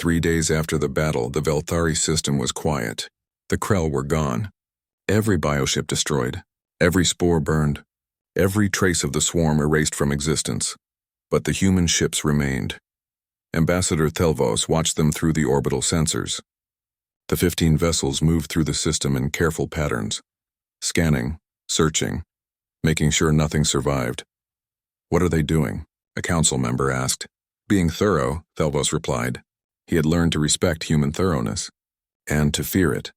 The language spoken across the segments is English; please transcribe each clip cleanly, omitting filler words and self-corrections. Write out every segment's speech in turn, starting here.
3 days after the battle, the Velthari system was quiet. The Krell were gone. Every bioship destroyed, every spore burned, every trace of the swarm erased from existence. But the human ships remained. Ambassador Thelvos watched them through the orbital sensors. The 15 vessels moved through the system in careful patterns, scanning, searching, making sure nothing survived. "What are they doing?" a council member asked. "Being thorough," Thelvos replied. He had learned to respect human thoroughness, and to fear it.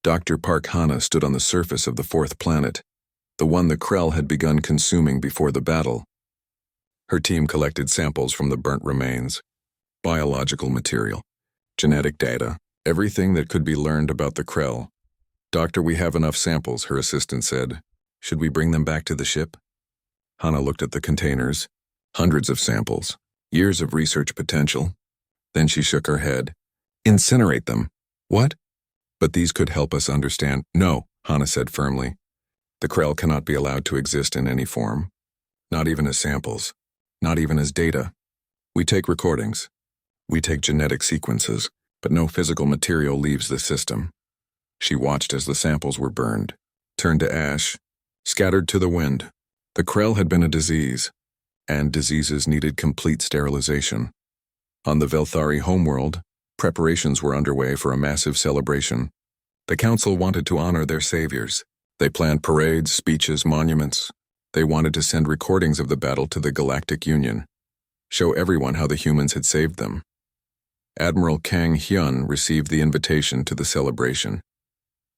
Dr. Park Hana stood on the surface of the 4th planet, the one the Krell had begun consuming before the battle. Her team collected samples from the burnt remains, biological material, genetic data, everything that could be learned about the Krell. "Doctor, we have enough samples," her assistant said. "Should we bring them back to the ship?" Hana looked at the containers. Hundreds of samples, years of research potential. Then she shook her head. "Incinerate them." "What?" "But these could help us understand." "No," Hana said firmly. "The Krell cannot be allowed to exist in any form. Not even as samples. Not even as data. We take recordings. We take genetic sequences, but no physical material leaves the system." She watched as the samples were burned, turned to ash, scattered to the wind. The Krell had been a disease, and diseases needed complete sterilization. On the Velthari homeworld, preparations were underway for a massive celebration. The council wanted to honor their saviors. They planned parades, speeches, monuments. They wanted to send recordings of the battle to the Galactic Union, show everyone how the humans had saved them. Admiral Kang Hyun received the invitation to the celebration.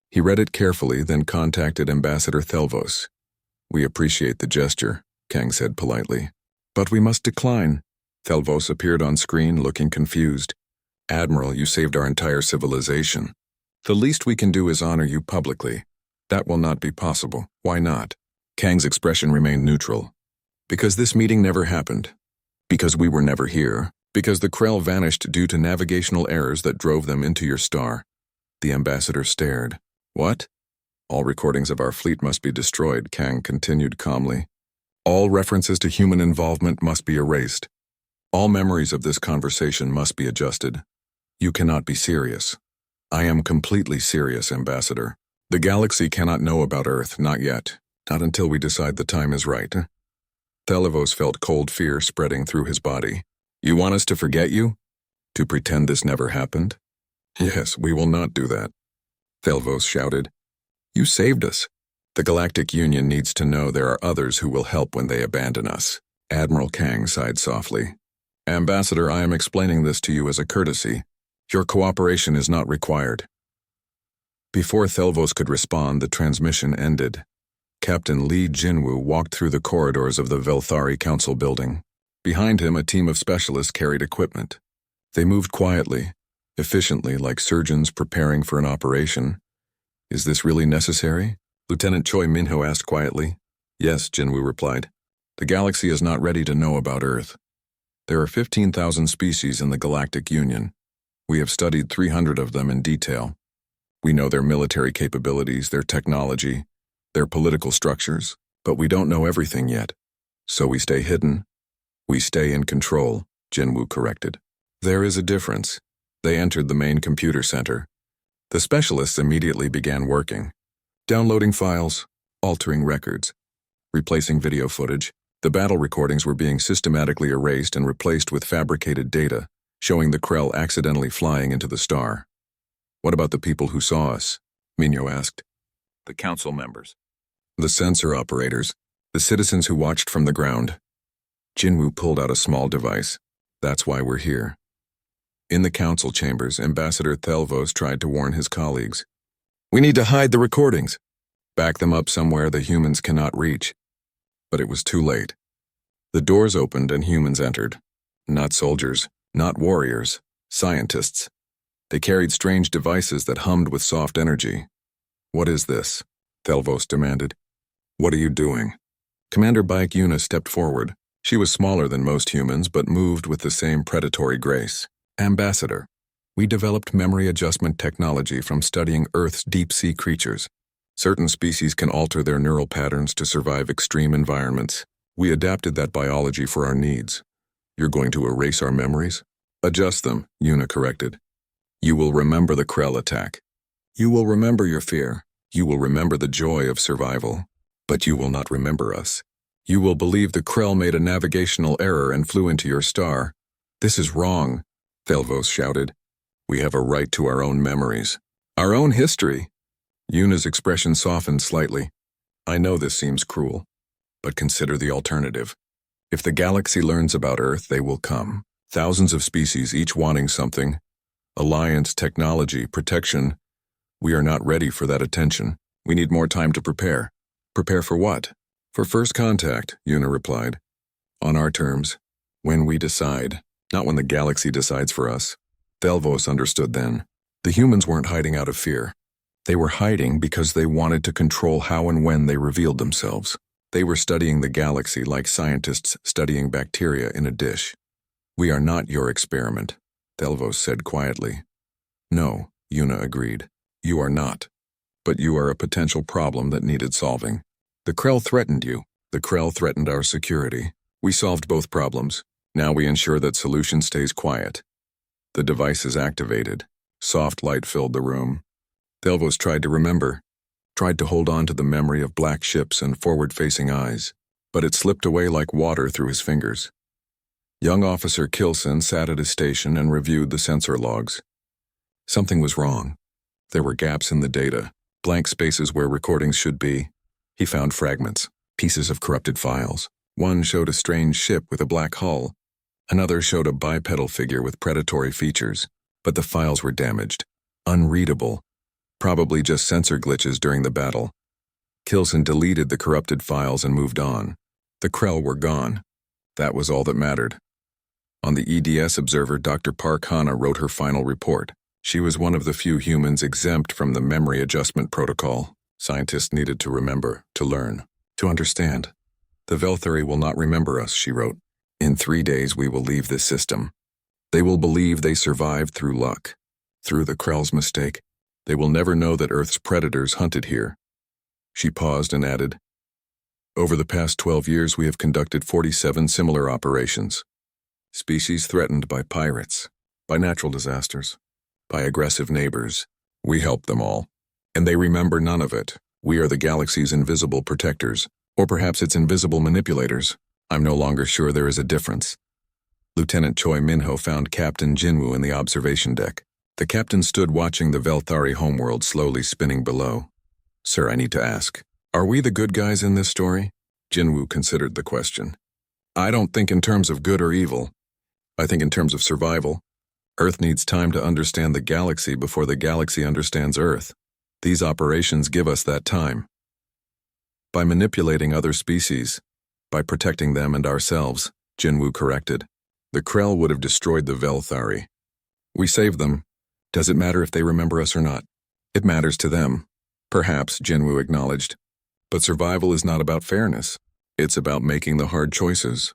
He read it carefully, then contacted Ambassador Thelvos. "We appreciate the gesture," Kang said politely. "But we must decline." Thelvos appeared on screen, looking confused. "Admiral, you saved our entire civilization. The least we can do is honor you publicly. That will not be possible." "Why not?" Kang's expression remained neutral. "Because this meeting never happened. Because we were never here. Because the Krell vanished due to navigational errors that drove them into your star." The ambassador stared. "What?" "All recordings of our fleet must be destroyed," Kang continued calmly. "All references to human involvement must be erased. All memories of this conversation must be adjusted. You cannot be serious." "I am completely serious, Ambassador. The galaxy cannot know about Earth, not yet. Not until we decide the time is right." Thelvos felt cold fear spreading through his body. "You want us to forget you? To pretend this never happened?" "Yes, we will not do that." Thelvos shouted. "You saved us. The Galactic Union needs to know there are others who will help when they abandon us." Admiral Kang sighed softly. "Ambassador, I am explaining this to you as a courtesy. Your cooperation is not required." Before Thelvos could respond, the transmission ended. Captain Lee Jinwoo walked through the corridors of the Velthari Council building. Behind him, a team of specialists carried equipment. They moved quietly, efficiently, like surgeons preparing for an operation. "Is this really necessary?" Lieutenant Choi Minho asked quietly. "Yes," Jinwoo replied. "The galaxy is not ready to know about Earth. There are 15,000 species in the Galactic Union. We have studied 300 of them in detail. We know their military capabilities, their technology, their political structures, but we don't know everything yet. So we stay hidden. We stay in control," Jinwoo corrected. "There is a difference." They entered the main computer center. The specialists immediately began working, downloading files, altering records, replacing video footage. The battle recordings were being systematically erased and replaced with fabricated data, showing the Krell accidentally flying into the star. "What about the people who saw us?" Minho asked. "The council members. The sensor operators. The citizens who watched from the ground." Jinwoo pulled out a small device. "That's why we're here." In the council chambers, Ambassador Thelvos tried to warn his colleagues. "We need to hide the recordings. Back them up somewhere the humans cannot reach." But it was too late. The doors opened and humans entered. Not soldiers, not warriors, scientists. They carried strange devices that hummed with soft energy. "What is this?" Thelvos demanded. "What are you doing?" Commander Baek Yuna stepped forward. She was smaller than most humans, but moved with the same predatory grace. "Ambassador, we developed memory adjustment technology from studying Earth's deep-sea creatures. Certain species can alter their neural patterns to survive extreme environments. We adapted that biology for our needs. You're going to erase our memories?" Adjust them, Yuna corrected. You will remember the Krell attack. You will remember your fear. You will remember the joy of survival. But you will not remember us. You will believe the Krell made a navigational error and flew into your star. This is wrong, Thelvos shouted. We have a right to our own memories. Our own history. Yuna's expression softened slightly. I know this seems cruel, but consider the alternative. If the galaxy learns about Earth, they will come. Thousands of species, each wanting something. Alliance, technology, protection. We are not ready for that attention. We need more time to prepare. Prepare for what? For first contact, Yuna replied. On our terms. When we decide. Not when the galaxy decides for us. Thelvos understood then. The humans weren't hiding out of fear. They were hiding because they wanted to control how and when they revealed themselves. They were studying the galaxy like scientists studying bacteria in a dish. We are not your experiment, Thelvos said quietly. No, Yuna agreed. You are not. But you are a potential problem that needed solving. The Krell threatened you. The Krell threatened our security. We solved both problems. Now we ensure that solution stays quiet. The device is activated. Soft light filled the room. Thelvos tried to remember, tried to hold on to the memory of black ships and forward-facing eyes, but it slipped away like water through his fingers. Young Officer Kilson sat at his station and reviewed the sensor logs. Something was wrong. There were gaps in the data, blank spaces where recordings should be. He found fragments, pieces of corrupted files. One showed a strange ship with a black hull. Another showed a bipedal figure with predatory features, but the files were damaged, unreadable, probably just sensor glitches during the battle. Kilson deleted the corrupted files and moved on. The Krell were gone. That was all that mattered. On the EDS Observer, Dr. Park Hana wrote her final report. She was one of the few humans exempt from the memory adjustment protocol. Scientists needed to remember, to learn, to understand. The Velthari will not remember us, she wrote. In 3 days we will leave this system. They will believe they survived through luck, through the Krell's mistake. They will never know that Earth's predators hunted here. She paused and added, over the past 12 years we have conducted 47 similar operations. Species threatened by pirates, by natural disasters, by aggressive neighbors. We help them all. And they remember none of it. We are the galaxy's invisible protectors, or perhaps its invisible manipulators. I'm no longer sure there is a difference. Lieutenant Choi Minho found Captain Jinwoo in the observation deck. The captain stood watching the Velthari homeworld slowly spinning below. Sir, I need to ask, are we the good guys in this story? Jinwoo considered the question. I don't think in terms of good or evil. I think in terms of survival. Earth needs time to understand the galaxy before the galaxy understands Earth. These operations give us that time. By manipulating other species, by protecting them and ourselves, Jinwoo corrected. The Krell would have destroyed the Velthari. We saved them. Does it matter if they remember us or not? It matters to them. Perhaps, Jinwoo acknowledged. But survival is not about fairness. It's about making the hard choices.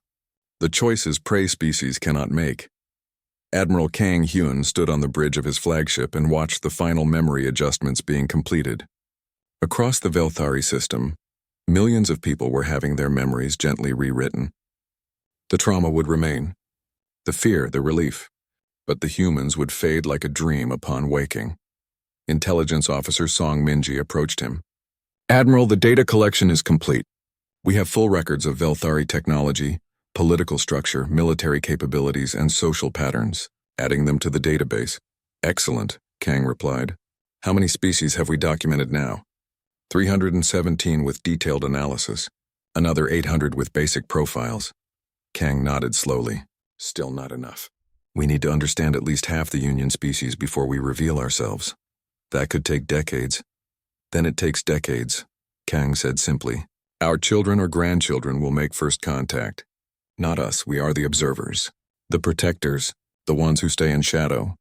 The choices prey species cannot make. Admiral Kang Hyun stood on the bridge of his flagship and watched the final memory adjustments being completed. Across the Velthari system, millions of people were having their memories gently rewritten. The trauma would remain. The fear, the relief. But the humans would fade like a dream upon waking. Intelligence Officer Song Minji approached him. Admiral, the data collection is complete. We have full records of Velthari technology, political structure, military capabilities, and social patterns, adding them to the database. Excellent, Kang replied. How many species have we documented now? 317 with detailed analysis. Another 800 with basic profiles. Kang nodded slowly. Still not enough. We need to understand at least half the Union species before we reveal ourselves. That could take decades. Then it takes decades, Kang said simply. Our children or grandchildren will make first contact. Not us, we are the observers. The protectors, the ones who stay in shadow.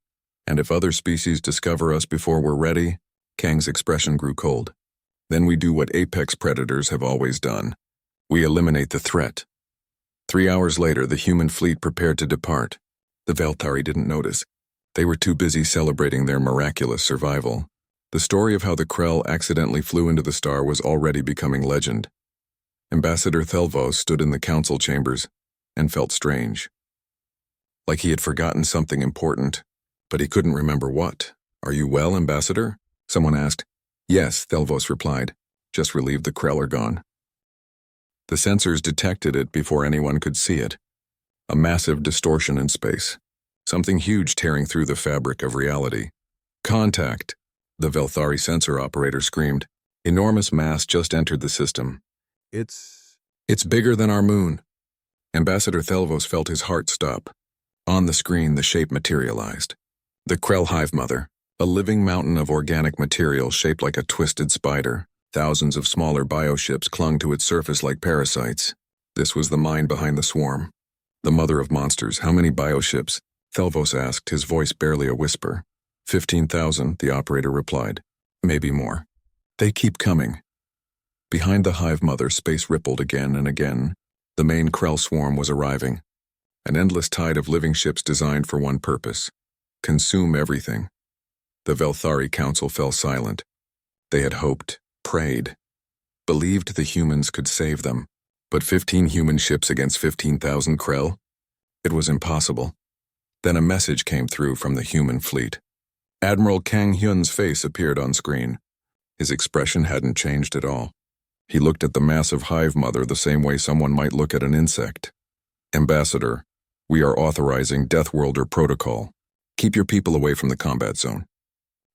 And if other species discover us before we're ready, Kang's expression grew cold. Then we do what apex predators have always done. We eliminate the threat. 3 hours later, the human fleet prepared to depart. The Velthari didn't notice. They were too busy celebrating their miraculous survival. The story of how the Krell accidentally flew into the star was already becoming legend. Ambassador Thelvos stood in the council chambers and felt strange. like he had forgotten something important, but he couldn't remember what. "Are you well, Ambassador?" someone asked. "Yes," Thelvos replied. "Just relieved the Krell are gone." The sensors detected it before anyone could see it. A massive distortion in space. Something huge tearing through the fabric of reality. "Contact!" the Velthari sensor operator screamed. Enormous mass just entered the system. It's bigger than our moon." Ambassador Thelvos felt his heart stop. On the screen, the shape materialized. The Krell Hive Mother, a living mountain of organic material shaped like a twisted spider. Thousands of smaller bioships clung to its surface like parasites. This was the mind behind the swarm. "The mother of monsters, how many bioships?" Thelvos asked, his voice barely a whisper. 15,000, the operator replied. "Maybe more. They keep coming." Behind the Hive Mother, space rippled again and again. The main Krell swarm was arriving. An endless tide of living ships designed for one purpose: consume everything. The Velthari Council fell silent. They had hoped, prayed, believed the humans could save them. But 15 human ships against 15,000 Krell? It was impossible. Then a message came through from the human fleet. Admiral Kang Hyun's face appeared on screen. His expression hadn't changed at all. He looked at the massive Hive Mother the same way someone might look at an insect. "Ambassador, we are authorizing Deathworlder protocol. Keep your people away from the combat zone.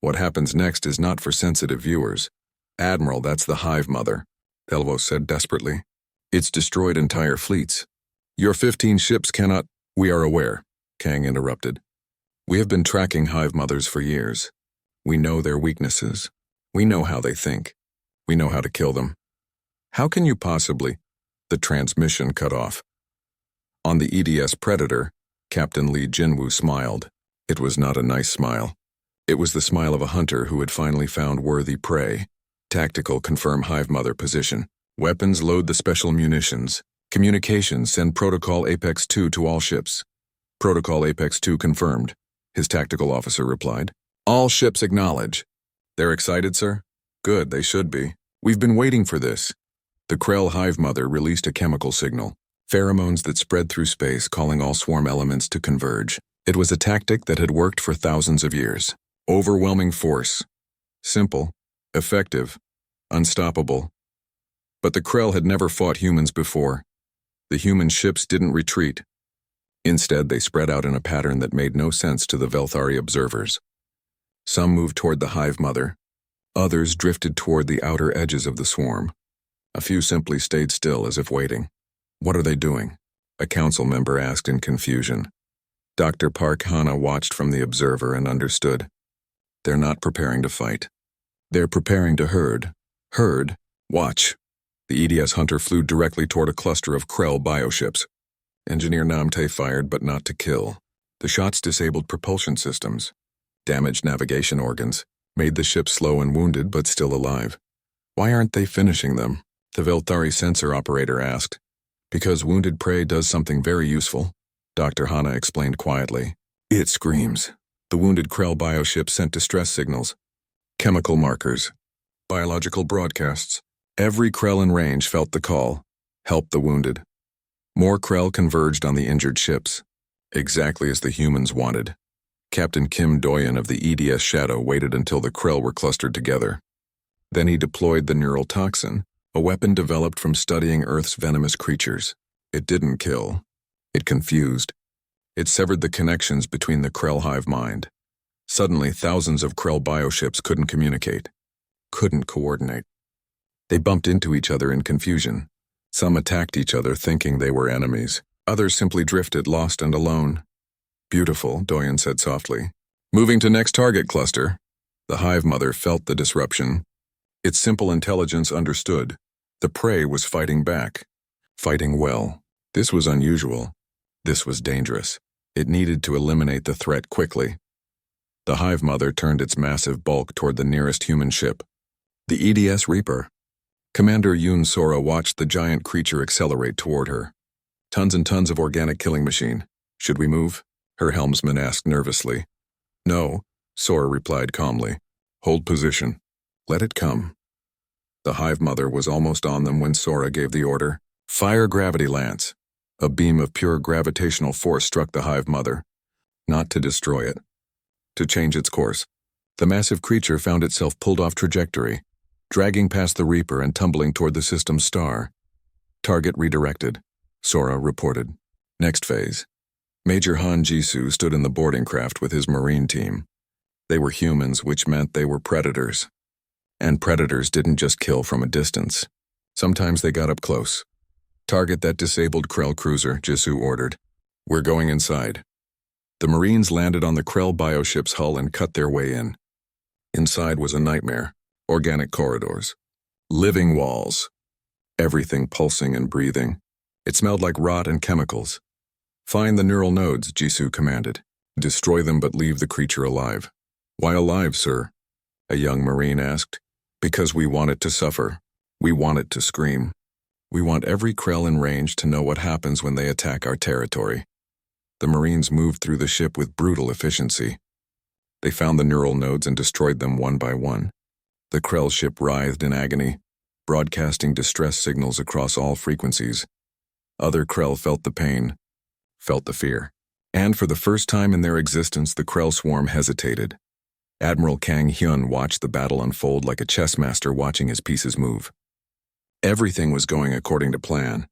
What happens next is not for sensitive viewers." "Admiral, that's the Hive Mother," Thelvos said desperately. "It's destroyed entire fleets. Your 15 ships cannot—" "We are aware," Kang interrupted. "We have been tracking Hive Mothers for years. We know their weaknesses. We know how they think. We know how to kill them. How can you possibly—" The transmission cut off. On the EDS Predator, Captain Lee Jinwoo smiled. It was not a nice smile. It was the smile of a hunter who had finally found worthy prey. "Tactical, confirm Hive Mother position. Weapons, load the special munitions. Communications, send Protocol Apex 2 to all ships." "Protocol Apex 2 confirmed," his tactical officer replied. "All ships acknowledge." "They're excited, sir?" "Good, they should be. We've been waiting for this." The Krell Hive Mother released a chemical signal, pheromones that spread through space, calling all swarm elements to converge. It was a tactic that had worked for thousands of years. Overwhelming force. Simple, effective, unstoppable. But the Krell had never fought humans before. The human ships didn't retreat. Instead, they spread out in a pattern that made no sense to the Velthari observers. Some moved toward the Hive Mother. Others drifted toward the outer edges of the swarm. A few simply stayed still as if waiting. "What are they doing?" a council member asked in confusion. Dr. Park Hana watched from the observer and understood. "They're not preparing to fight. They're preparing to herd." "Herd? Watch." The EDS Hunter flew directly toward a cluster of Krell bioships. Engineer Namte fired, but not to kill. The shots disabled propulsion systems, damaged navigation organs, made the ship slow and wounded but still alive. "Why aren't they finishing them?" the Velthari sensor operator asked. "Because wounded prey does something very useful," Dr. Hana explained quietly. "It screams." The wounded Krell bioship sent distress signals. Chemical markers. Biological broadcasts. Every Krell in range felt the call. Help the wounded. More Krell converged on the injured ships. Exactly as the humans wanted. Captain Kim Doyen of the EDS Shadow waited until the Krell were clustered together. Then he deployed the neural toxin, a weapon developed from studying Earth's venomous creatures. It didn't kill. It confused. It severed the connections between the Krell hive mind. Suddenly, thousands of Krell bioships couldn't communicate, couldn't coordinate. They bumped into each other in confusion. Some attacked each other thinking they were enemies. Others simply drifted, lost and alone. "Beautiful," Doyen said softly. "Moving to next target cluster." The hive mother felt the disruption. Its simple intelligence understood. The prey was fighting back. Fighting well. This was unusual. This was dangerous. It needed to eliminate the threat quickly. The hive mother turned its massive bulk toward the nearest human ship. The EDS Reaper. Commander Yoon Sora watched the giant creature accelerate toward her. "Tons and tons of organic killing machine. Should we move?" her helmsman asked nervously. "No," Sora replied calmly. "Hold position. Let it come." The hive mother was almost on them when Sora gave the order. "Fire gravity lance." A beam of pure gravitational force struck the hive mother, not to destroy it, to change its course. The massive creature found itself pulled off trajectory, dragging past the Reaper and tumbling toward the system's star. Target redirected, Sora reported. Next phase. Major Han Jisoo stood in the boarding craft with his marine team. They were humans, which meant they were predators. And predators didn't just kill from a distance. Sometimes they got up close. Target that disabled Krell cruiser, Jisoo ordered. We're going inside. The Marines landed on the Krell bioship's hull and cut their way in. Inside was a nightmare. Organic corridors. Living walls. Everything pulsing and breathing. It smelled like rot and chemicals. Find the neural nodes, Jisoo commanded. Destroy them but leave the creature alive. Why alive, sir? A young Marine asked. Because we want it to suffer. We want it to scream. We want every Krell in range to know what happens when they attack our territory. The Marines moved through the ship with brutal efficiency. They found the neural nodes and destroyed them one by one. The Krell ship writhed in agony, broadcasting distress signals across all frequencies. Other Krell felt the pain, felt the fear. And for the first time in their existence, the Krell swarm hesitated. Admiral Kang Hyun watched the battle unfold like a chess master watching his pieces move. Everything was going according to plan.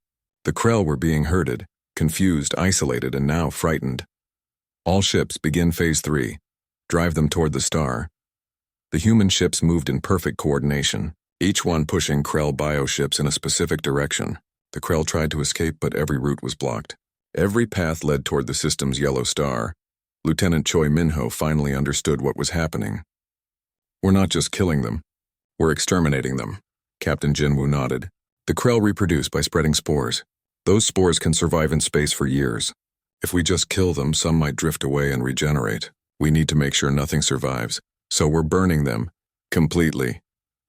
The Krell were being herded, confused, isolated, and now frightened. All ships begin Phase 3. Drive them toward the star. The human ships moved in perfect coordination, each one pushing Krell bioships in a specific direction. The Krell tried to escape, but every route was blocked. Every path led toward the system's yellow star. Lieutenant Choi Minho finally understood what was happening. We're not just killing them. We're exterminating them. Captain Jinwoo nodded. The Krell reproduce by spreading spores. Those spores can survive in space for years. If we just kill them, some might drift away and regenerate. We need to make sure nothing survives. So we're burning them. Completely.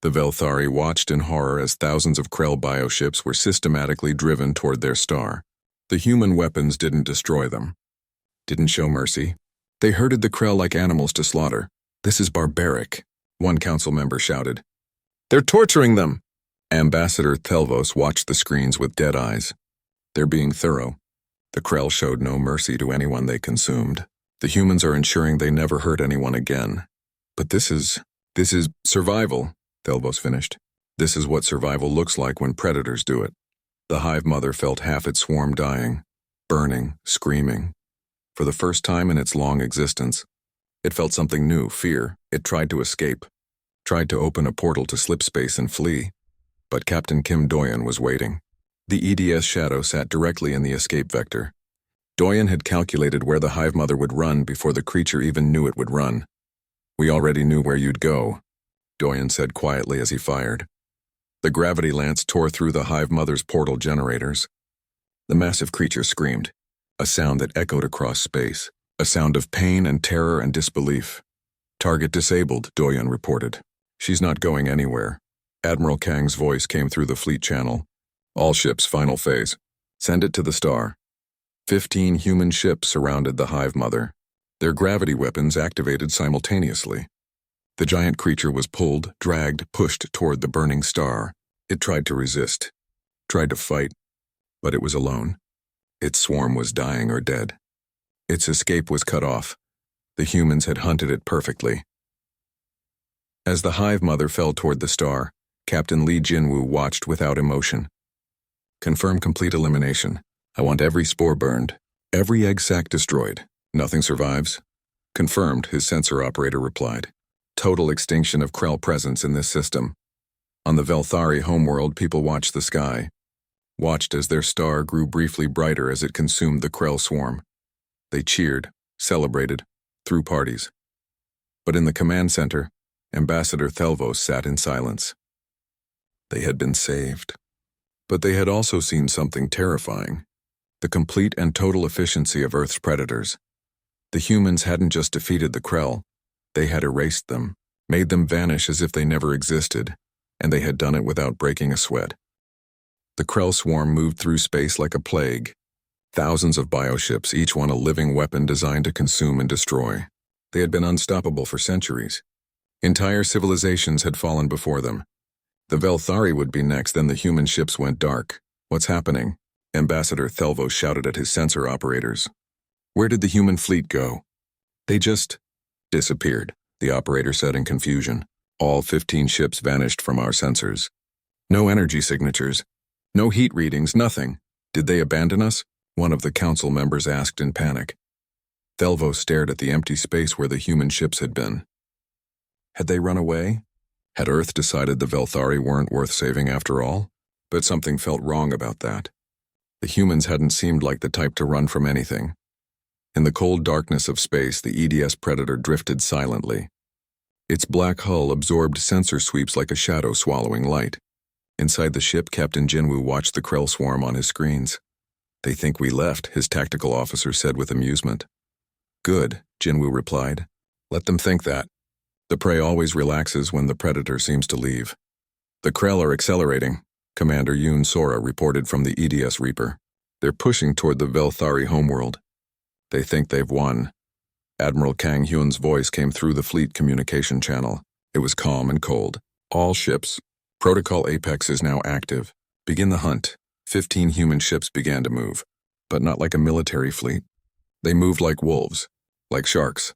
The Velthari watched in horror as thousands of Krell bioships were systematically driven toward their star. The human weapons didn't destroy them. Didn't show mercy. They herded the Krell like animals to slaughter. This is barbaric, one council member shouted. They're torturing them! Ambassador Thelvos watched the screens with dead eyes. They're being thorough. The Krell showed no mercy to anyone they consumed. The humans are ensuring they never hurt anyone again. But this is survival, Thelvos finished. This is what survival looks like when predators do it. The hive mother felt half its swarm dying, burning, screaming. For the first time in its long existence, it felt something new, fear. It tried to escape, tried to open a portal to slip space and flee. But Captain Kim Doyen was waiting. The EDS shadow sat directly in the escape vector. Doyen had calculated where the hive mother would run before the creature even knew it would run. We already knew where you'd go, Doyen said quietly as he fired. The gravity lance tore through the hive mother's portal generators. The massive creature screamed, a sound that echoed across space, a sound of pain and terror and disbelief. Target disabled, Doyen reported. She's not going anywhere. Admiral Kang's voice came through the fleet channel. All ships, final phase. Send it to the star. 15 human ships surrounded the hive mother. Their gravity weapons activated simultaneously. The giant creature was pulled, dragged, pushed toward the burning star. It tried to resist, tried to fight, but it was alone. Its swarm was dying or dead. Its escape was cut off. The humans had hunted it perfectly. As the hive mother fell toward the star, Captain Lee Jinwoo watched without emotion. Confirm complete elimination. I want every spore burned, every egg sac destroyed. Nothing survives. Confirmed, his sensor operator replied. Total extinction of Krell presence in this system. On the Velthari homeworld, people watched the sky, watched as their star grew briefly brighter as it consumed the Krell swarm. They cheered, celebrated, threw parties. But in the command center, Ambassador Thelvos sat in silence. They had been saved. But they had also seen something terrifying. The complete and total efficiency of Earth's predators. The humans hadn't just defeated the Krell, they had erased them, made them vanish as if they never existed, and they had done it without breaking a sweat. The Krell swarm moved through space like a plague. Thousands of bioships, each one a living weapon designed to consume and destroy. They had been unstoppable for centuries. Entire civilizations had fallen before them. The Velthari would be next, then the human ships went dark. What's happening? Ambassador Thelvo shouted at his sensor operators. Where did the human fleet go? They just disappeared, the operator said in confusion. All 15 ships vanished from our sensors. No energy signatures. No heat readings, nothing. Did they abandon us? One of the council members asked in panic. Thelvo stared at the empty space where the human ships had been. Had they run away? Had Earth decided the Velthari weren't worth saving after all? But something felt wrong about that. The humans hadn't seemed like the type to run from anything. In the cold darkness of space, the EDS Predator drifted silently. Its black hull absorbed sensor sweeps like a shadow swallowing light. Inside the ship, Captain Jinwoo watched the Krell swarm on his screens. They think we left, his tactical officer said with amusement. Good, Jinwoo replied. Let them think that. The prey always relaxes when the predator seems to leave. The Krell are accelerating, Commander Yoon Sora reported from the EDS Reaper. They're pushing toward the Velthari homeworld. They think they've won. Admiral Kang Hyun's voice came through the fleet communication channel. It was calm and cold. All ships. Protocol Apex is now active. Begin the hunt. 15 human ships began to move, but not like a military fleet. They moved like wolves, like sharks,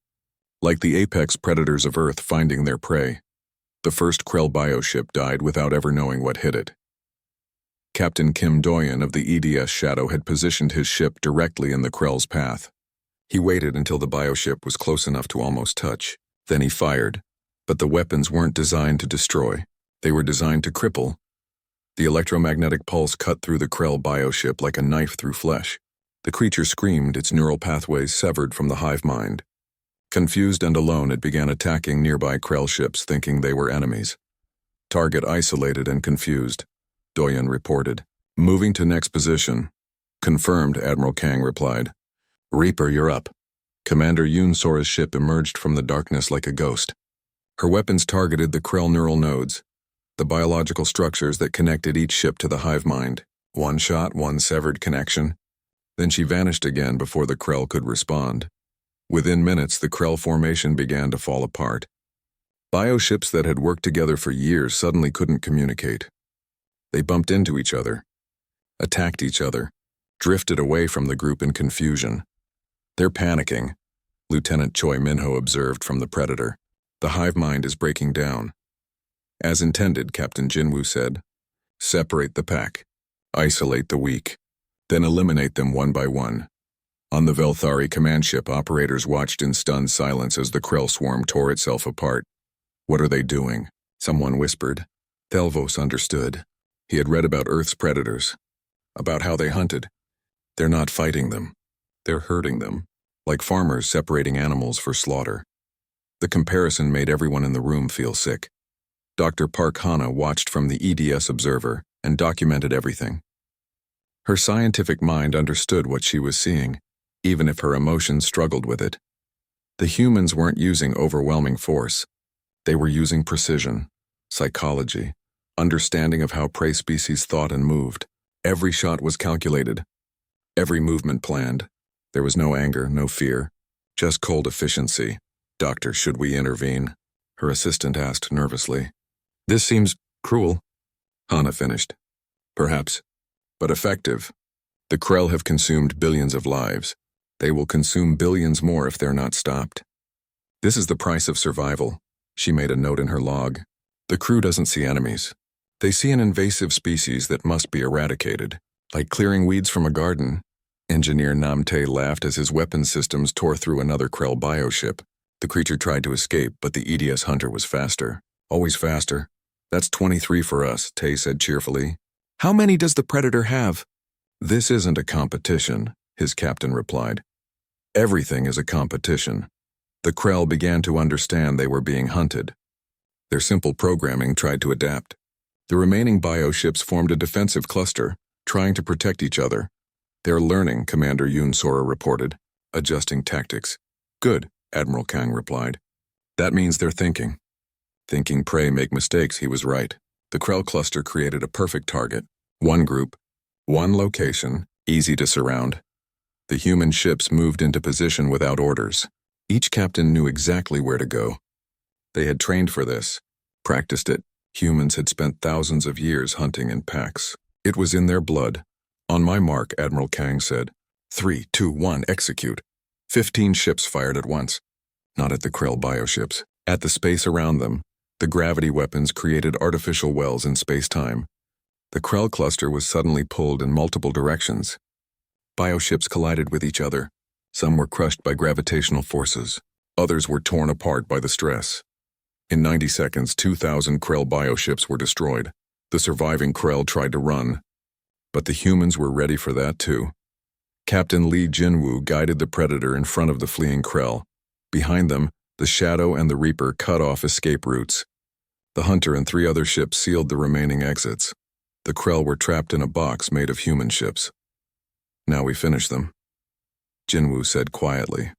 like the apex predators of Earth finding their prey. The first Krell bioship died without ever knowing what hit it. Captain Kim Doyen of the EDS Shadow had positioned his ship directly in the Krell's path. He waited until the bioship was close enough to almost touch. Then he fired. But the weapons weren't designed to destroy. They were designed to cripple. The electromagnetic pulse cut through the Krell bioship like a knife through flesh. The creature screamed, its neural pathways severed from the hive mind. Confused and alone, it began attacking nearby Krell ships, thinking they were enemies. Target isolated and confused, Doyen reported. Moving to next position. Confirmed, Admiral Kang replied. Reaper, you're up. Commander Yoon Sora's ship emerged from the darkness like a ghost. Her weapons targeted the Krell neural nodes, the biological structures that connected each ship to the hive mind. One shot, one severed connection. Then she vanished again before the Krell could respond. Within minutes, the Krell formation began to fall apart. Bioships that had worked together for years suddenly couldn't communicate. They bumped into each other, attacked each other, drifted away from the group in confusion. They're panicking, Lieutenant Choi Minho observed from the Predator. The hive mind is breaking down. As intended, Captain Jinwoo said. Separate the pack. Isolate the weak. Then eliminate them one by one. On the Velthari command ship, operators watched in stunned silence as the Krell swarm tore itself apart. What are they doing? Someone whispered. Thelvos understood. He had read about Earth's predators, about how they hunted. They're not fighting them. They're herding them, like farmers separating animals for slaughter. The comparison made everyone in the room feel sick. Dr. Park Hana watched from the EDS observer and documented everything. Her scientific mind understood what she was seeing, even if her emotions struggled with it. The humans weren't using overwhelming force. They were using precision, psychology, understanding of how prey species thought and moved. Every shot was calculated, every movement planned. There was no anger, no fear, just cold efficiency. Doctor, should we intervene? Her assistant asked nervously. This seems cruel, Hana finished. Perhaps, but effective. The Krell have consumed billions of lives. They will consume billions more if they're not stopped. This is the price of survival, she made a note in her log. The crew doesn't see enemies. They see an invasive species that must be eradicated, like clearing weeds from a garden. Engineer Namte laughed as his weapon systems tore through another Krell bioship. The creature tried to escape, but the EDS hunter was faster. Always faster. That's 23 for us, Tay said cheerfully. How many does the Predator have? This isn't a competition, his captain replied. Everything is a competition. The Krell began to understand they were being hunted. Their simple programming tried to adapt. The remaining bioships formed a defensive cluster, trying to protect each other. They're learning, Commander Yoon Sora reported, adjusting tactics. Good, Admiral Kang replied. That means they're thinking. Thinking prey make mistakes, he was right. The Krell cluster created a perfect target. One group, one location, easy to surround. The human ships moved into position without orders. Each captain knew exactly where to go. They had trained for this, practiced it. Humans had spent thousands of years hunting in packs. It was in their blood. On my mark, Admiral Kang said. 3, 2, 1, execute. 15 ships fired at once. Not at the Krell bioships. At the space around them, the gravity weapons created artificial wells in space-time. The Krell cluster was suddenly pulled in multiple directions. Bioships collided with each other. Some were crushed by gravitational forces. Others were torn apart by the stress. In 90 seconds, 2,000 Krell bioships were destroyed. The surviving Krell tried to run, but the humans were ready for that too. Captain Lee Jinwoo guided the Predator in front of the fleeing Krell. Behind them, the Shadow and the Reaper cut off escape routes. The Hunter and 3 other ships sealed the remaining exits. The Krell were trapped in a box made of human ships. Now we finish them, Jinwoo said quietly.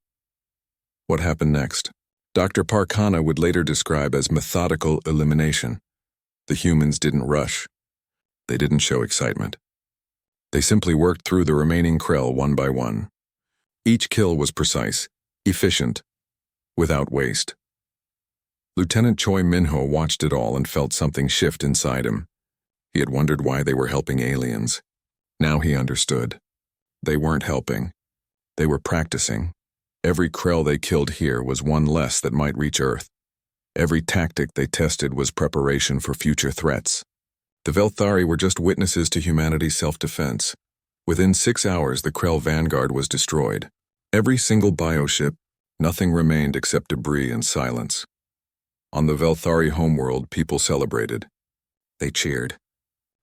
What happened next? Dr. Park Hana would later describe as methodical elimination. The humans didn't rush. They didn't show excitement. They simply worked through the remaining Krell one by one. Each kill was precise, efficient, without waste. Lieutenant Choi Minho watched it all and felt something shift inside him. He had wondered why they were helping aliens. Now he understood. They weren't helping. They were practicing. Every Krell they killed here was one less that might reach Earth. Every tactic they tested was preparation for future threats. The Velthari were just witnesses to humanity's self-defense. Within 6 hours, the Krell vanguard was destroyed. Every single bioship, nothing remained except debris and silence. On the Velthari homeworld, people celebrated. They cheered.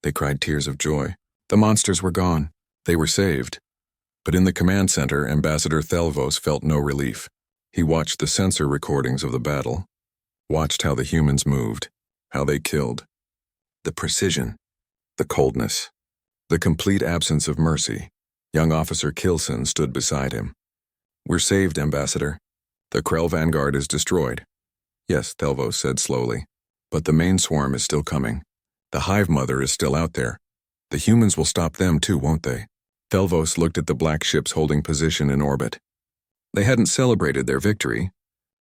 They cried tears of joy. The monsters were gone. They were saved. But in the command center, Ambassador Thelvos felt no relief. He watched the sensor recordings of the battle, watched how the humans moved, how they killed. The precision, the coldness, the complete absence of mercy. Young Officer Kilson stood beside him. We're saved, Ambassador. The Krell vanguard is destroyed. Yes, Thelvos said slowly. But the main swarm is still coming. The Hive Mother is still out there. The humans will stop them too, won't they? Thelvos looked at the black ships holding position in orbit. They hadn't celebrated their victory,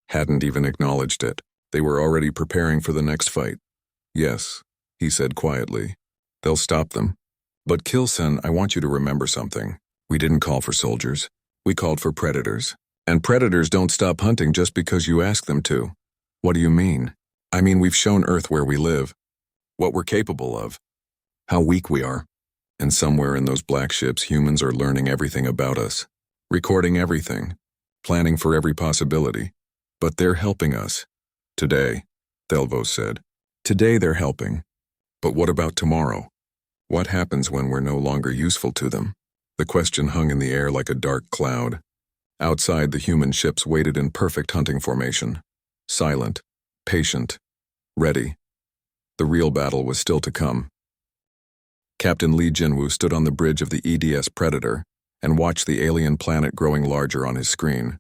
hadn't even acknowledged it. They were already preparing for the next fight. Yes, he said quietly. They'll stop them. But Kilson, I want you to remember something. We didn't call for soldiers. We called for predators. And predators don't stop hunting just because you ask them to. What do you mean? I mean, we've shown Earth where we live, what we're capable of, how weak we are. And somewhere in those black ships, humans are learning everything about us, recording everything, planning for every possibility. But they're helping us. Today, Thelvos said. Today they're helping. But what about tomorrow? What happens when we're no longer useful to them? The question hung in the air like a dark cloud. Outside, the human ships waited in perfect hunting formation. Silent, patient, ready. The real battle was still to come. Captain Lee Jinwoo stood on the bridge of the EDS Predator and watched the alien planet growing larger on his screen.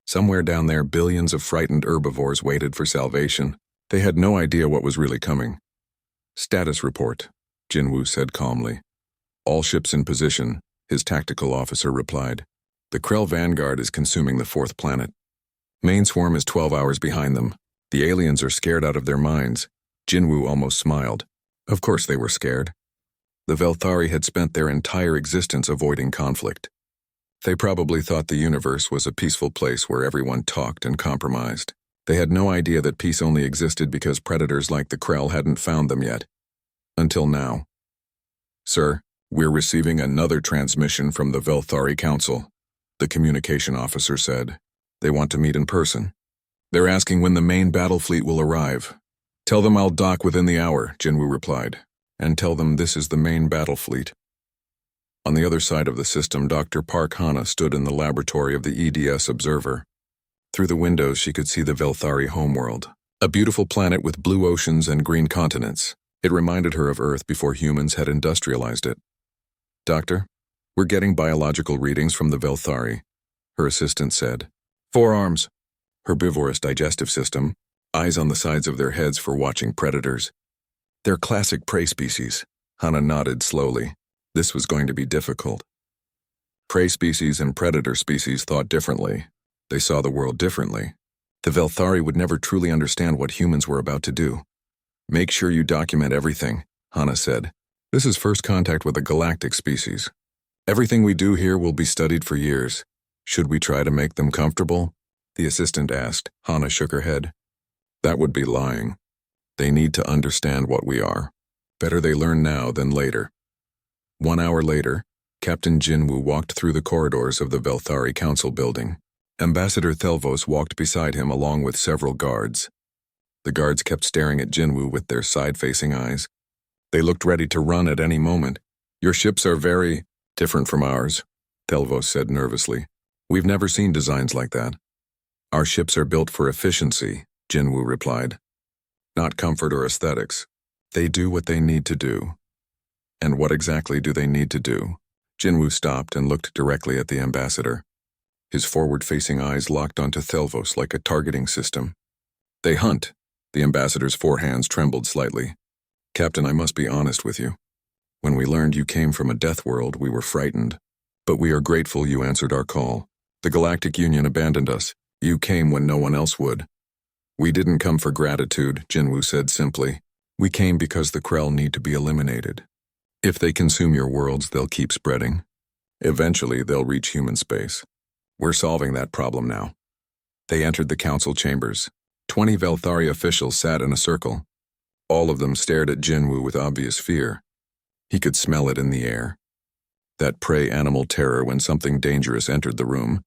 Somewhere down there, billions of frightened herbivores waited for salvation. They had no idea what was really coming. Status report, Jinwoo said calmly. All ships in position, his tactical officer replied. The Krell vanguard is consuming the 4th planet. Main swarm is 12 hours behind them. The aliens are scared out of their minds. Jinwoo almost smiled. Of course they were scared. The Velthari had spent their entire existence avoiding conflict. They probably thought the universe was a peaceful place where everyone talked and compromised. They had no idea that peace only existed because predators like the Krell hadn't found them yet. Until now. Sir, we're receiving another transmission from the Velthari Council, the communication officer said. They want to meet in person. They're asking when the main battle fleet will arrive. Tell them I'll dock within the hour, Jinwoo replied. And tell them this is the main battle fleet. On the other side of the system, Dr. Park Hana stood in the laboratory of the EDS Observer. Through the windows, she could see the Velthari homeworld, a beautiful planet with blue oceans and green continents. It reminded her of Earth before humans had industrialized it. Doctor, we're getting biological readings from the Velthari, her assistant said. Forearms, herbivorous digestive system, eyes on the sides of their heads for watching predators. They're classic prey species. Hana nodded slowly. This was going to be difficult. Prey species and predator species thought differently. They saw the world differently. The Velthari would never truly understand what humans were about to do. Make sure you document everything, Hana said. This is first contact with a galactic species. Everything we do here will be studied for years. Should we try to make them comfortable? The assistant asked. Hana shook her head. That would be lying. They need to understand what we are. Better they learn now than later. 1 hour later, Captain Jinwoo walked through the corridors of the Velthari Council building. Ambassador Thelvos walked beside him along with several guards. The guards kept staring at Jinwoo with their side-facing eyes. They looked ready to run at any moment. Your ships are very different from ours, Thelvos said nervously. We've never seen designs like that. Our ships are built for efficiency, Jinwoo replied. Not comfort or aesthetics. They do what they need to do. And what exactly do they need to do? Jinwoo stopped and looked directly at the ambassador. His forward-facing eyes locked onto Thelvos like a targeting system. They hunt. The ambassador's forehands trembled slightly. Captain, I must be honest with you. When we learned you came from a death world, we were frightened. But we are grateful you answered our call. The Galactic Union abandoned us. You came when no one else would. We didn't come for gratitude, Jinwoo said simply. We came because the Krell need to be eliminated. If they consume your worlds, they'll keep spreading. Eventually, they'll reach human space. We're solving that problem now. They entered the council chambers. 20 Velthari officials sat in a circle. All of them stared at Jinwoo with obvious fear. He could smell it in the air. That prey animal terror when something dangerous entered the room.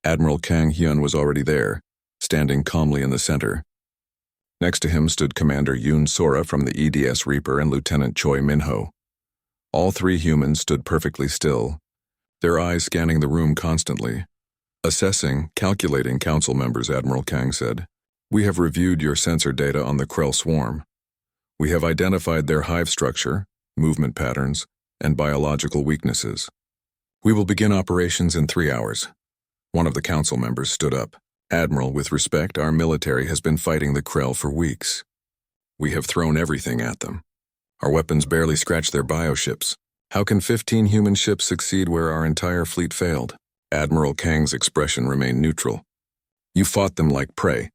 Admiral Kang Hyun was already there, standing calmly in the center. Next to him stood Commander Yoon Sora from the EDS Reaper and Lieutenant Choi Minho. All three humans stood perfectly still, their eyes scanning the room constantly. Assessing, calculating council members, Admiral Kang said. We have reviewed your sensor data on the Krell swarm. We have identified their hive structure, movement patterns, and biological weaknesses. We will begin operations in 3 hours. One of the council members stood up. Admiral, with respect, our military has been fighting the Krell for weeks. We have thrown everything at them. Our weapons barely scratch their bioships. How can 15 human ships succeed where our entire fleet failed? Admiral Kang's expression remained neutral. You fought them like prey.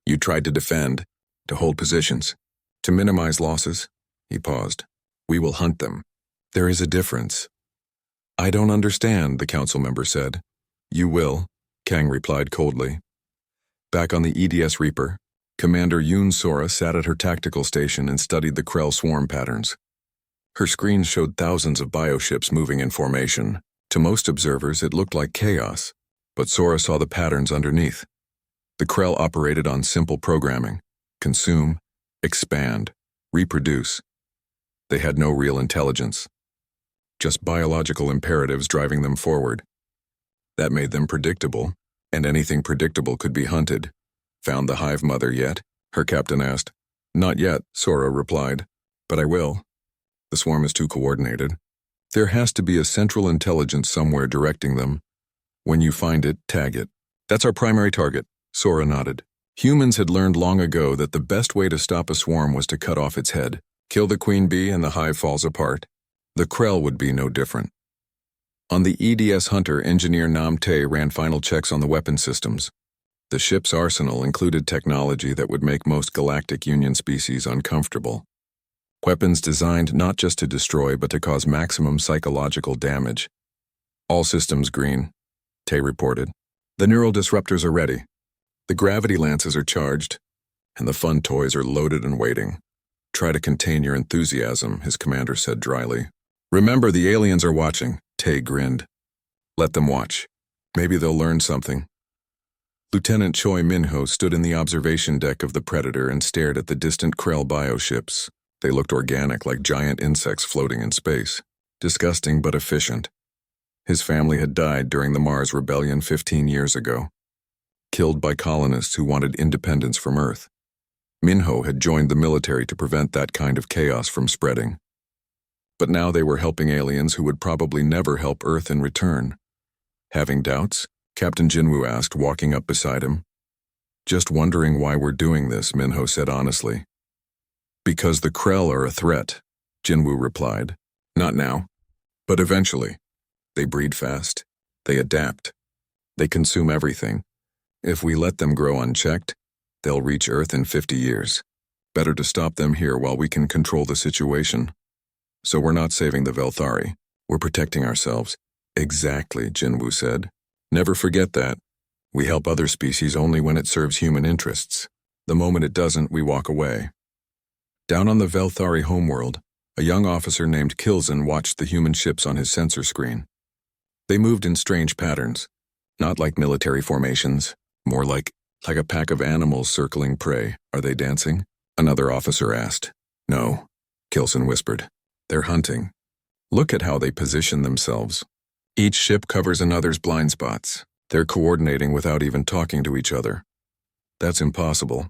You tried to defend, to hold positions, to minimize losses. He paused. We will hunt them. There is a difference. I don't understand, the council member said. You will, Kang replied coldly. Back on the EDS Reaper, Commander Yoon Sora sat at her tactical station and studied the Krell swarm patterns. Her screen showed thousands of bioships moving in formation. To most observers, it looked like chaos, but Sora saw the patterns underneath. The Krell operated on simple programming: consume, expand, reproduce. They had no real intelligence, just biological imperatives driving them forward. That made them predictable, and anything predictable could be hunted. Found the hive mother yet? Her captain asked. Not yet, Sora replied, but I will. The swarm is too coordinated. There has to be a central intelligence somewhere directing them. When you find it, tag it. That's our primary target, Sora nodded. Humans had learned long ago that the best way to stop a swarm was to cut off its head. Kill the queen bee and the hive falls apart. The Krell would be no different. On the EDS Hunter, engineer Nam Tae ran final checks on the weapon systems. The ship's arsenal included technology that would make most Galactic Union species uncomfortable. Weapons designed not just to destroy but to cause maximum psychological damage. All systems green, Tae reported. The neural disruptors are ready. The gravity lances are charged, and the fun toys are loaded and waiting. Try to contain your enthusiasm, his commander said dryly. Remember, the aliens are watching, Tae grinned. Let them watch. Maybe they'll learn something. Lieutenant Choi Minho stood in the observation deck of the Predator and stared at the distant Krell bioships. They looked organic, like giant insects floating in space. Disgusting but efficient. His family had died during the Mars Rebellion 15 years ago. Killed by colonists who wanted independence from Earth. Minho had joined the military to prevent that kind of chaos from spreading. But now they were helping aliens who would probably never help Earth in return. Having doubts? Captain Jinwoo asked, walking up beside him. Just wondering why we're doing this, Minho said honestly. Because the Krell are a threat, Jinwoo replied. Not now, but eventually. They breed fast. They adapt. They consume everything. If we let them grow unchecked, they'll reach Earth in 50 years. Better to stop them here while we can control the situation. So we're not saving the Velthari. We're protecting ourselves. Exactly, Jinwoo said. Never forget that. We help other species only when it serves human interests. The moment it doesn't, we walk away. Down on the Velthari homeworld, a young officer named Kilzen watched the human ships on his sensor screen. They moved in strange patterns, not like military formations, more like a pack of animals circling prey. Are they dancing? Another officer asked. No, Kilzen whispered. They're hunting. Look at how they position themselves. Each ship covers another's blind spots. They're coordinating without even talking to each other. That's impossible.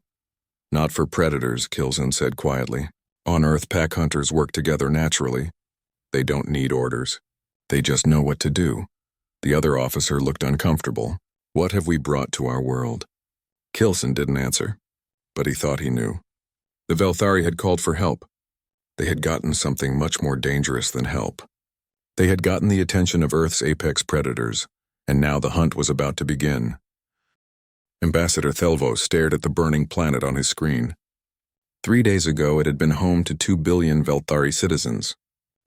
Not for predators, Kilzen said quietly. On Earth, pack hunters work together naturally. They don't need orders. They just know what to do. The other officer looked uncomfortable. What have we brought to our world? Kilzen didn't answer, but he thought he knew. The Velthari had called for help. They had gotten something much more dangerous than help. They had gotten the attention of Earth's apex predators, and now the hunt was about to begin. Ambassador Thelvos stared at the burning planet on his screen. 3 days ago, it had been home to 2 billion Velthari citizens.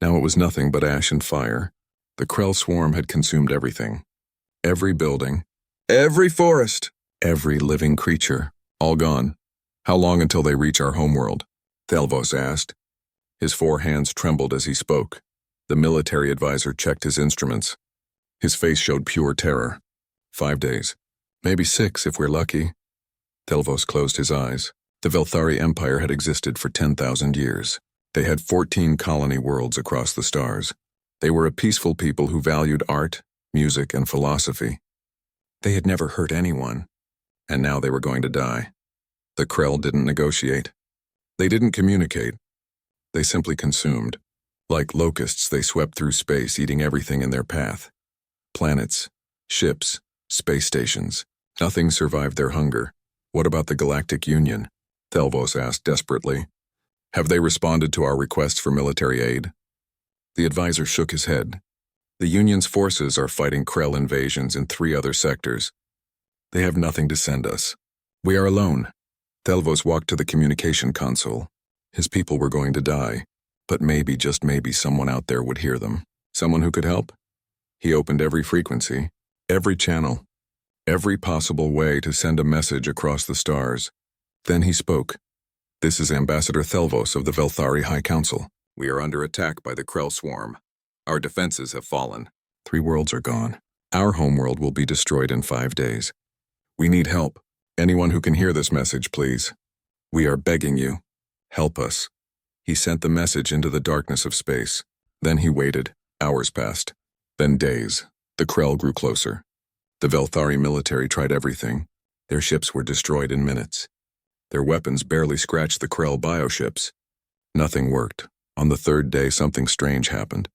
Now it was nothing but ash and fire. The Krell swarm had consumed everything. Every building, every forest, every living creature, all gone. How long until they reach our homeworld? Thelvos asked. His 4 hands trembled as he spoke. The military advisor checked his instruments. His face showed pure terror. 5 days. Maybe 6 if we're lucky. Thelvos closed his eyes. The Velthari Empire had existed for 10,000 years. They had 14 colony worlds across the stars. They were a peaceful people who valued art, music, and philosophy. They had never hurt anyone, and now they were going to die. The Krell didn't negotiate. They didn't communicate. They simply consumed. Like locusts, they swept through space, eating everything in their path. Planets, ships, space stations. Nothing survived their hunger. What about the Galactic Union? Thelvos asked desperately. Have they responded to our requests for military aid? The advisor shook his head. The Union's forces are fighting Krell invasions in 3 other sectors. They have nothing to send us. We are alone. Thelvos walked to the communication console. His people were going to die, but maybe, just maybe, someone out there would hear them. Someone who could help? He opened every frequency, every channel, every possible way to send a message across the stars. Then he spoke. This is Ambassador Thelvos of the Velthari High Council. We are under attack by the Krell swarm. Our defenses have fallen. 3 worlds are gone. Our homeworld will be destroyed in 5 days. We need help. Anyone who can hear this message, please. We are begging you. Help us. He sent the message into the darkness of space. Then he waited. Hours passed. Then days. The Krell grew closer. The Velthari military tried everything. Their ships were destroyed in minutes. Their weapons barely scratched the Krell bioships. Nothing worked. On the 3rd day, something strange happened.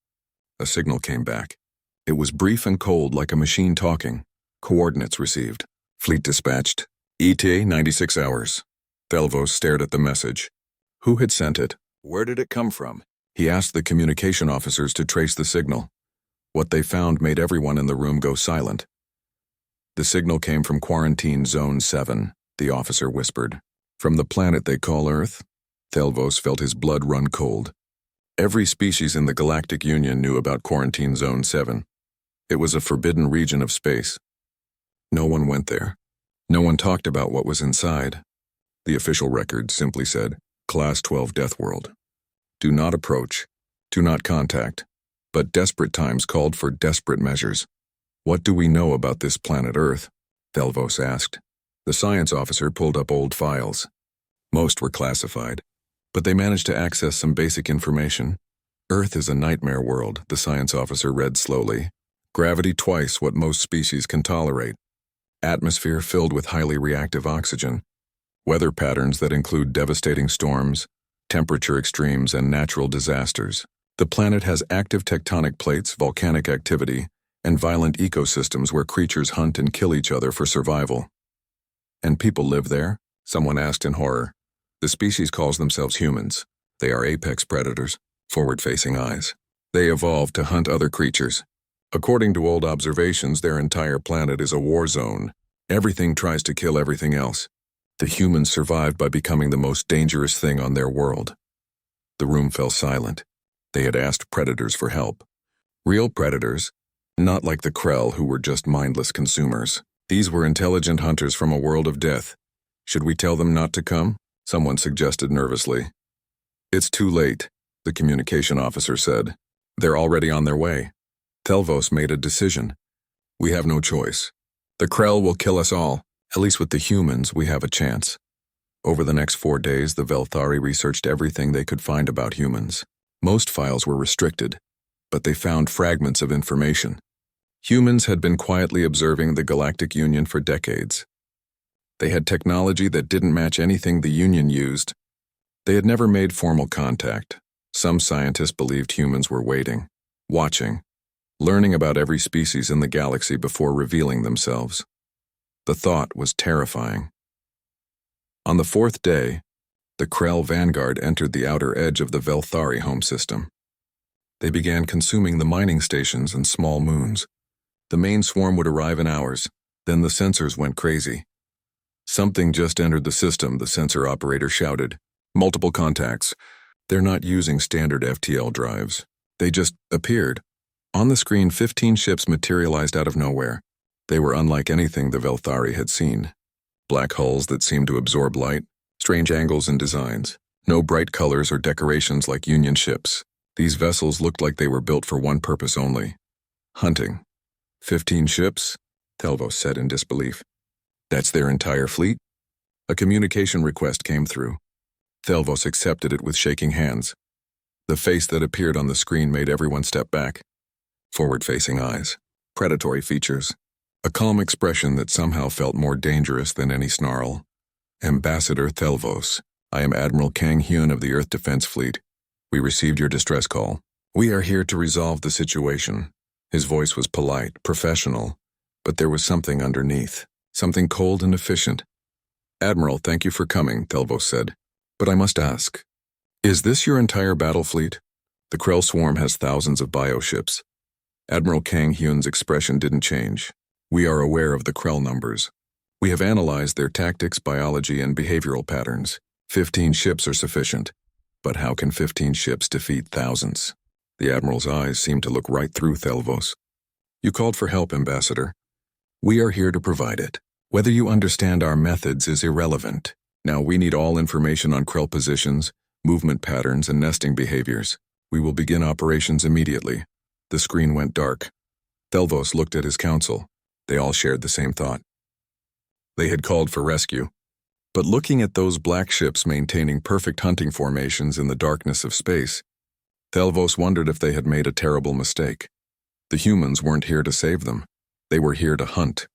A signal came back. It was brief and cold, like a machine talking. Coordinates received. Fleet dispatched. ETA 96 hours. Thelvos stared at the message. Who had sent it? Where did it come from? He asked the communication officers to trace the signal. What they found made everyone in the room go silent. The signal came from Quarantine Zone 7, the officer whispered. From the planet they call Earth? Thelvos felt his blood run cold. Every species in the Galactic Union knew about Quarantine Zone 7. It was a forbidden region of space. No one went there. No one talked about what was inside. The official record simply said, Class 12 Deathworld. Do not approach. Do not contact. But desperate times called for desperate measures. What do we know about this planet Earth? Thelvos asked. The science officer pulled up old files. Most were classified, but they managed to access some basic information. Earth is a nightmare world, the science officer read slowly. Gravity twice what most species can tolerate. Atmosphere filled with highly reactive oxygen. Weather patterns that include devastating storms, temperature extremes, and natural disasters. The planet has active tectonic plates, volcanic activity, and violent ecosystems where creatures hunt and kill each other for survival. And people live there? Someone asked in horror. The species calls themselves humans. They are apex predators, forward-facing eyes. They evolved to hunt other creatures. According to old observations, their entire planet is a war zone. Everything tries to kill everything else. The humans survived by becoming the most dangerous thing on their world. The room fell silent. They had asked predators for help. Real predators, not like the Krell who were just mindless consumers. These were intelligent hunters from a world of death. Should we tell them not to come? Someone suggested nervously. It's too late, the communication officer said. They're already on their way. Telvos made a decision. We have no choice. The Krell will kill us all. At least with the humans, we have a chance. Over the next 4 days, the Velthari researched everything they could find about humans. Most files were restricted, but they found fragments of information. Humans had been quietly observing the Galactic Union for decades. They had technology that didn't match anything the Union used. They had never made formal contact. Some scientists believed humans were waiting, watching, learning about every species in the galaxy before revealing themselves. The thought was terrifying. On the 4th day, the Krell vanguard entered the outer edge of the Velthari home system. They began consuming the mining stations and small moons. The main swarm would arrive in hours, then the sensors went crazy. Something just entered the system, the sensor operator shouted. Multiple contacts. They're not using standard FTL drives. They just appeared. On the screen, 15 ships materialized out of nowhere. They were unlike anything the Velthari had seen. Black hulls that seemed to absorb light, strange angles and designs. No bright colors or decorations like Union ships. These vessels looked like they were built for one purpose only. Hunting. 15 ships? Telvos said in disbelief. That's their entire fleet? A communication request came through. Telvos accepted it with shaking hands. The face that appeared on the screen made everyone step back. Forward-facing eyes. Predatory features. A calm expression that somehow felt more dangerous than any snarl. Ambassador Telvos, I am Admiral Kang Hyun of the Earth Defense Fleet. We received your distress call. We are here to resolve the situation. His voice was polite, professional, but there was something underneath. Something cold and efficient. Admiral, thank you for coming, Telvos said. But I must ask, is this your entire battle fleet? The Krell swarm has thousands of bioships. Admiral Kang Hyun's expression didn't change. We are aware of the Krell numbers. We have analyzed their tactics, biology, and behavioral patterns. 15 ships are sufficient. But how can 15 ships defeat thousands? The Admiral's eyes seemed to look right through Telvos. You called for help, Ambassador. We are here to provide it. Whether you understand our methods is irrelevant. Now we need all information on Krell positions, movement patterns, and nesting behaviors. We will begin operations immediately. The screen went dark. Telvos looked at his council. They all shared the same thought. They had called for rescue. But looking at those black ships maintaining perfect hunting formations in the darkness of space, Telvos wondered if they had made a terrible mistake. The humans weren't here to save them. They were here to hunt.